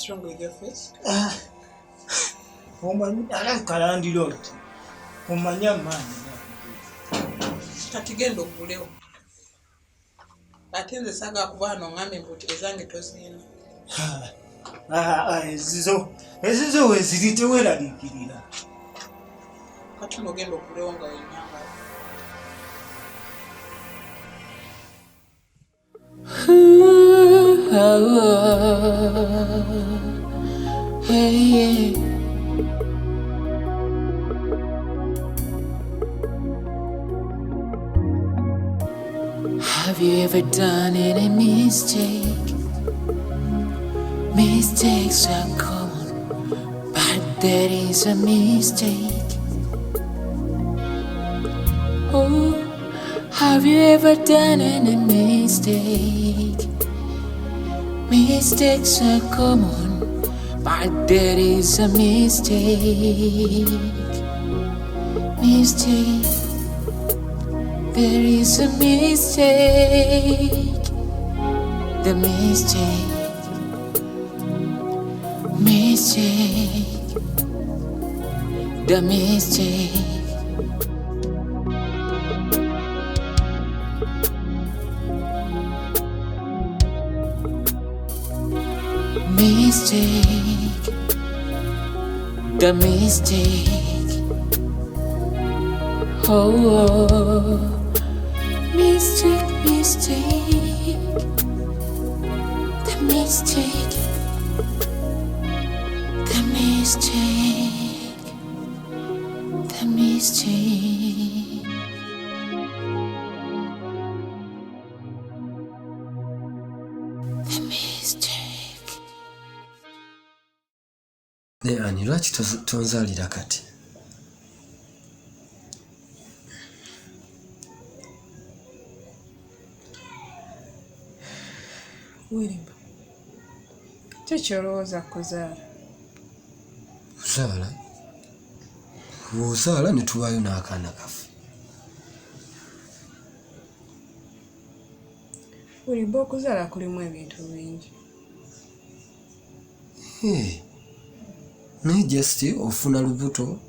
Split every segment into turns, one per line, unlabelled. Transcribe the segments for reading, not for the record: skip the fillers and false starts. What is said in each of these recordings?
What's wrong with your face?
Kalandiroti. Omanya maanyi.
Kati genda ogulewo. Ate nze saga kubaana oŋŋambye mbuti ezange tozirina.
Ezizo weziri teweraliikirira.
Kati n'ogenda ogulewo nga wenyanga.
Have you ever done any mistake? Mistakes are common, but there is a mistake. Oh, have you ever done any mistake? Mistakes are common, but there is a mistake. Mistake. There is a mistake. The mistake. Mistake. The mistake. Mistake. The mistake. Oh. Mistake, mistake, the mistake, the mistake, the mistake. The mistake.
Ani lwaki tonzaalira kati?
Wirimba. Kyolowooza kuzaala.
Kuzaala? Bw'ozaala ne tubaayo n'akaana kaffe.
Wirimba okuzaala kulimu ebintu bingi.
Naye just ofuna lubuto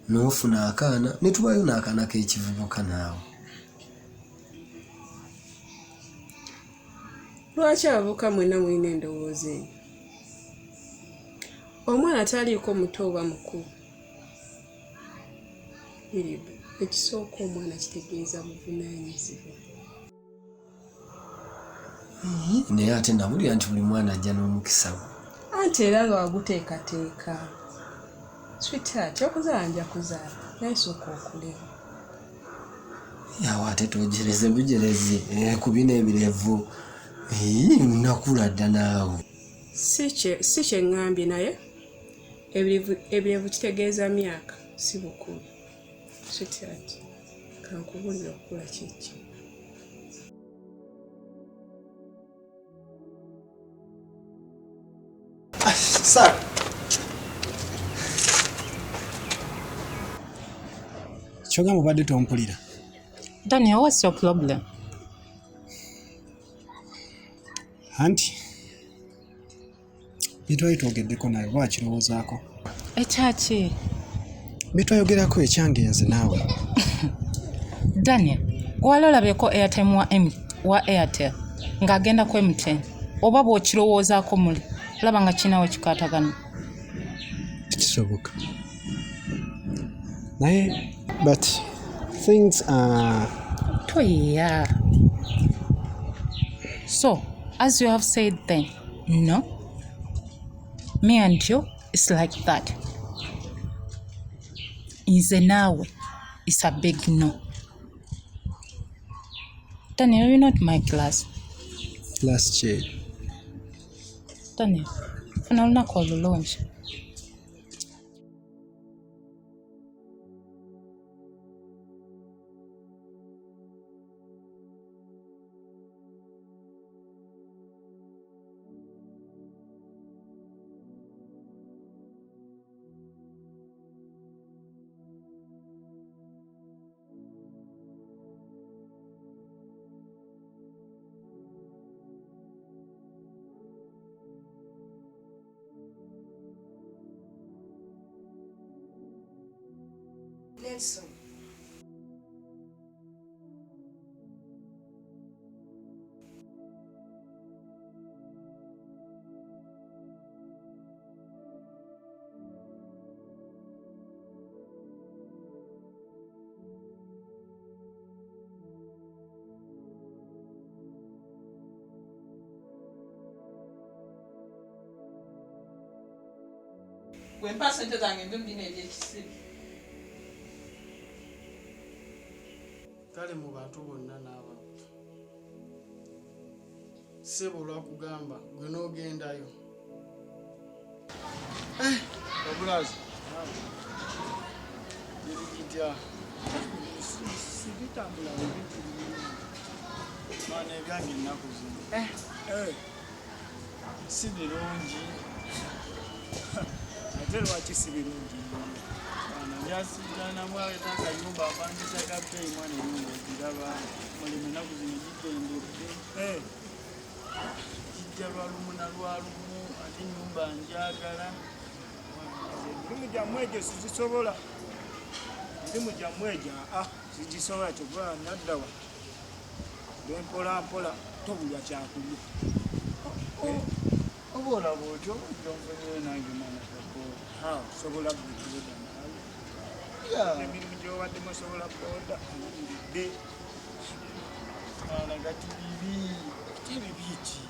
n'ofuna akaana ne tubaayo n'akaana k'ekivubuka naawe.
Lwaki abavubuka mwenna mulina endowooza eyo? Omwana taliiko muto oba mukulu. Wirimba, ekisooka omwana kitegeeza buvunaanyizibwa.
Naye ate nawulira nti buli mwana ajja n'omukisa gwe.
Anti era lwaguteekateeka. Sweetheart, okuzaala nja kuzaala naye sooka okulewo.
Awo ate togereze bugerezi ku bino ebirevu. Nakula dda naawe.
Si kye ŋŋambye naye ebirevu kitegeeza myaka si bukulu. Sweetheart, kankubulira okukula kiki.
Sir.
Kyogamba obadde tompulira.
Daniel, what's your problem?
Anti bitwayo twogeddeko naye oba kirowoozaako.
Ekyaki?
Bitwayogerako ekyange nze naawe.
Daniel, wali olabyeko airtime wa emmy wa Airtel ng'agenda ku M10 oba bw'okirowoozaako muli olaba nga kinaawe kikaatagana.
Kisoboka. Naye but things are...
Toya. So, as you have said then, no? Me and you, it's like that. Nze naawe, it's a big no. Daniel, you're not my class.
Last year.
Daniel, funa olunaku olulungi.
Nelson.
Gwe mpa ssente zange nze mbina ebyekisibu.
Kale mu bantu bonna n'abantu ssebo lwakugamba gwe n'ogendayo obulazi birigitya
sibitambula ebintu
maana ebyange ennaku zino si birungi
ate lwaki si birungi
ana byasiiganamu aleta akayumba apangisa kappeeyi mwana enyumba egiraba mulimu ennaku zino gikendedde kijja lwalumu na lwalumu ate ennyumba njagala
emirimu gyammwe egyo sizisobola emirimu gyammwe egyo sigisobola kyova naddawa lwempolampola tobulwa kyakulya
oba olaba otyo gyonfunire nange mwana kakoola
sobola bwekioda nawe emirimu gyobaddemu osobola booda owulidde
mwana gati bibi
tebibiki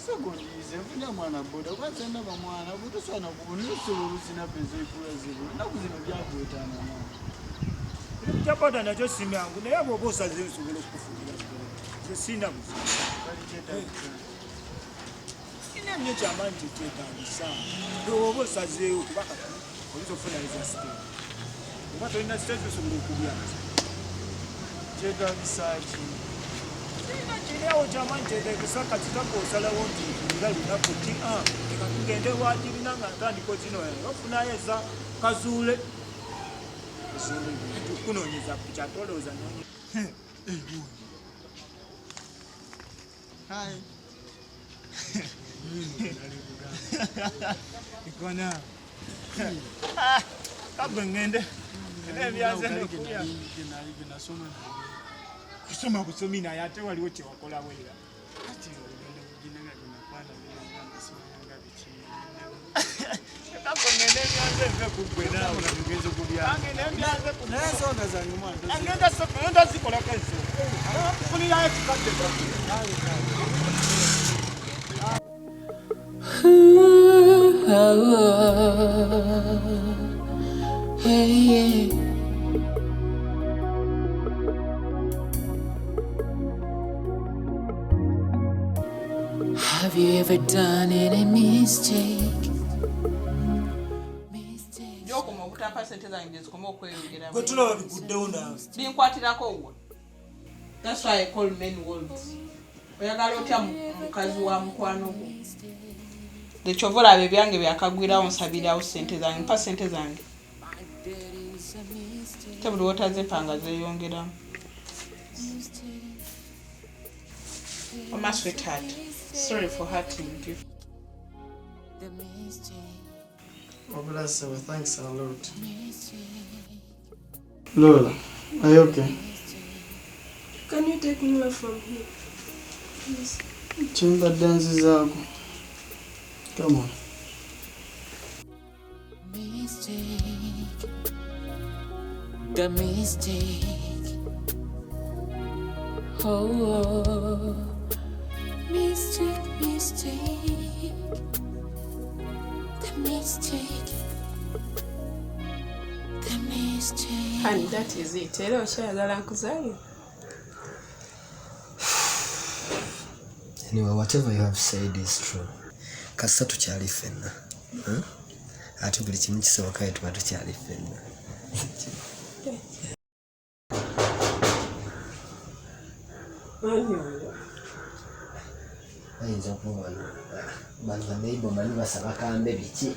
segondize funya mwana boda kwazendaba mwana butosaana kubunesobolusi napezeekula zibu naku zino byakwetaana mwana
emirimu gya booda nakyo simyangu naye bwoba osaze nsobola okukufunira sina buzibu ina nnyo kyamaanyi kyekyetagisa oba osazeewo kuba kati oyinza okufunaliza siteeti oba tolina siteeti osobola okubyaza
kyetagisa ki
ina kiriawo kyamaanyi kyetagisa kati takoosalawo nti nga lunaku ti eka tugende wagirina nga ntandiko zino ofunayo eza kazuule kunoonyeza kukyatolooza
Hi.
ikona kabwe ngende nebyaze nokulya kusoma busomi naye ate waliwo kyewakola wera kabwe ngende ebyaze nve kugwe nawe tugenze kubyanaensonga zange mwana zikolako enso kufunirayo kikadde
Have you ever done any mistake?
Gyokoma obutampa ssente zange zikoma okweyongera
gwe tulaba biguddewo nawe
binkwatirako wa. That's why I call men wolves. Oyagala otya mukazi wa mukwano gwo lekyova olaba ebyange byakagwirawo nsabirawo ssente zange mpa ssente zange te buli wotazipanga zeeyongeramu. Oh, my sweetheart, sorry for hurting you.
Obulasi, well, thanks a lot. Lola, are you okay?
Can you take me away from here? Please.
Chimba dances zago. Come on.
Mistake, the mistake. Oh, mistake, mistake, the mistake, the mistake.
And that is it. Era okyayagala nkuzayo.
Anyway, whatever you have said is true. Kasa tukyali ffenna. Ate buli kimu kisobokayo tuba tukyali ffenna. Ayinza okuba bano baneiba manyi basaba kambe biki.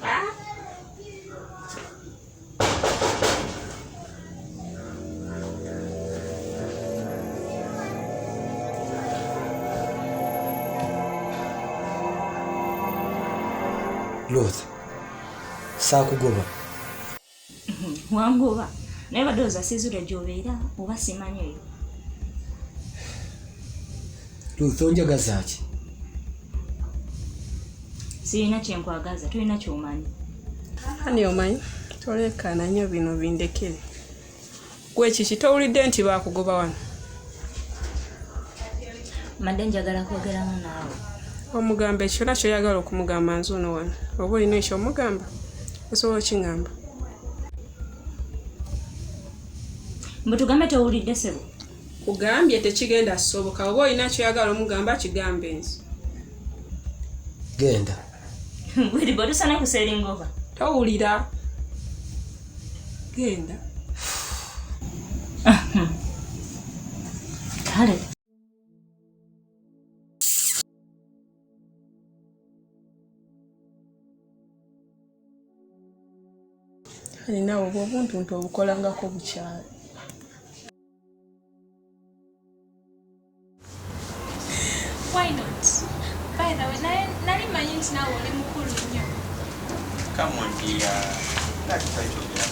Ruth, saakugoba.
Wangoba. Naye badooza sizula gy'obeera oba simanyi eyo.
Ruth onjagaza ki?
Sirina kyenkwagaza, tolina ky'omanyi.
Ani omanyi? Tolekana nnyo bino bindekere. Gwe kiki towulidde nti baakugoba wano?
Madde njagala kwogeramu naawe.
Omugamba ekyona kyoyagala okumugamba nze ono wano. Oba olina ekyomugamba? Osobola okingamba?
Mbu tugambe towulidde ssebo?
Kugambye tekigenda soboka. Oba olina kyoyagala omugamba kigambe nze.
Genda.
Bweri bwe tusana kuseeringa oba?
Towulira. Genda.
Kale.
Naawe obwo obuntuntu obukolangako bukyali.
Why not? By the way, nali manyi nti naawe oli mukulu nnyo.
Come on, dear. Let's try to get up.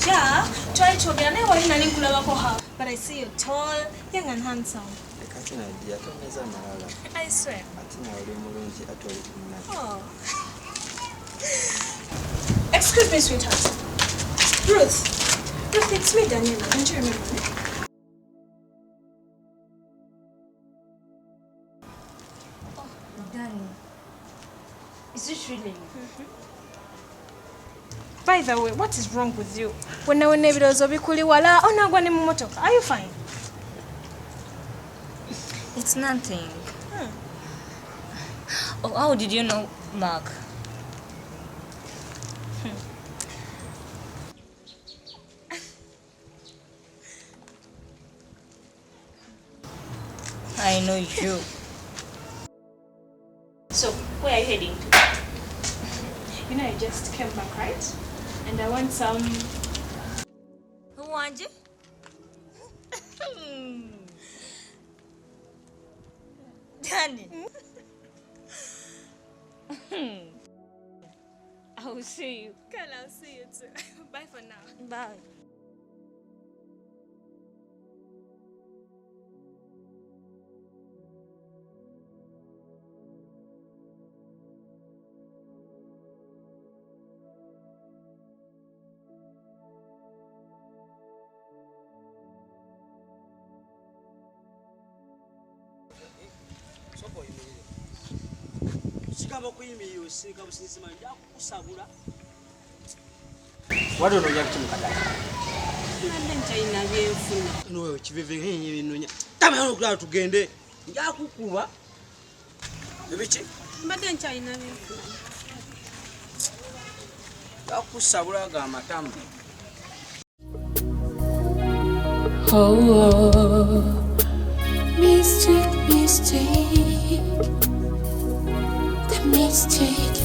Yeah, try to get naye wali nali nkulabako ha. But I see you're tall, young and handsome.
Kati nadia toneza malala.
I swear.
Ati na oli mulungi ati oli kumna.
Oh. Excuse me, sweetheart. Ruth, it's me, Daniela. Don't you remember me?
Oh, darling. Is this really you?
By the way, what is wrong with you? When ebirowoozo bikuli wala onagwa ne mu motoka. Are you fine?
It's nothing. Oh, how did you know, Mark? I know you. So, where are you heading to?
You know, I just came back, right? And I want some...
Who wants you? Danny. I will see you.
Girl, I'll see you too. Bye for now.
Bye.
Sikaba kuyimirira osinga businzima njakukusabula.
Wali onoonya kuki mukadala?
Nande nkyalina byenfuna.
No kiveve binonya. Tama okulala tugende. Njakukuba. Ebiki?
Mbadde nkyalina byenfuna.
Njakusabula ga matama.
Oh, mistake, the mistake.